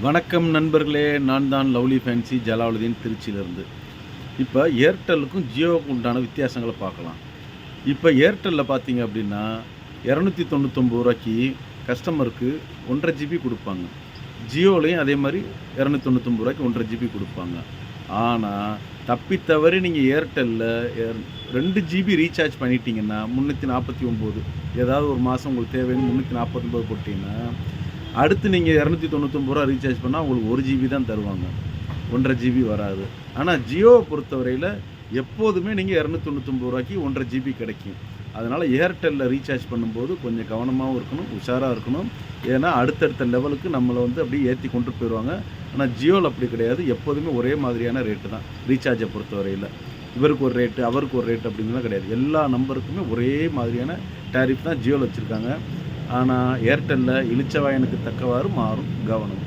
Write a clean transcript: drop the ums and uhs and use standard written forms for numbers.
வணக்கம் நண்பர்களே, நான் தான் லவ்லி ஃபேன்சி ஜலாலுதீன் திருச்சியிலேருந்து. இப்போ ஏர்டெல்லுக்கும் ஜியோவுக்கும் உண்டான வித்தியாசங்களை பார்க்கலாம். இப்போ ஏர்டெல்லில் பார்த்தீங்க அப்படின்னா ரூ. 299 கஸ்டமருக்கு 1.5 ஜிபி கொடுப்பாங்க. ஜியோலையும் அதே மாதிரி ரூ. 299 1.5 ஜிபி கொடுப்பாங்க. ஆனால் தப்பித்தவறி நீங்கள் ஏர்டெல்லில் 2 ஜிபி ரீசார்ஜ் பண்ணிட்டீங்கன்னா 349, ஏதாவது ஒரு மாதம் உங்களுக்கு தேவைன்னு 349 போட்டிங்கன்னா, அடுத்து நீங்கள் ரூ. 299 ரீசார்ஜ் பண்ணால் உங்களுக்கு 1 ஜிபி தான் தருவாங்க, 1.5 ஜிபி வராது. ஆனால் ஜியோவை பொறுத்தவரையில் எப்போதுமே நீங்கள் ரூ. 299 1.5 ஜிபி கிடைக்கும். அதனால் ஏர்டெல்லில் ரீசார்ஜ் பண்ணும்போது கொஞ்சம் கவனமாகவும் இருக்கணும், உஷாராக இருக்கணும். ஏன்னா அடுத்தடுத்த லெவலுக்கு நம்மளை அப்படியே ஏற்றி கொண்டு போயிடுவாங்க. ஆனால் ஜியோவில் அப்படி கிடையாது, எப்போதுமே ஒரே மாதிரியான ரேட்டு தான் ரீசார்ஜை பொறுத்தவரையில். இவருக்கு ஒரு ரேட்டு, அவருக்கு ஒரு ரேட்டு அப்படிங்கிறதுலாம் கிடையாது. எல்லா நம்பருக்குமே ஒரே மாதிரியான டேரிஃப் தான் ஜியோவில் வச்சுருக்காங்க. ஆனால் ஏர்டெல்லில் இளிச்சவாயனுக்கு தக்கவாறு மாறும், கவனம்.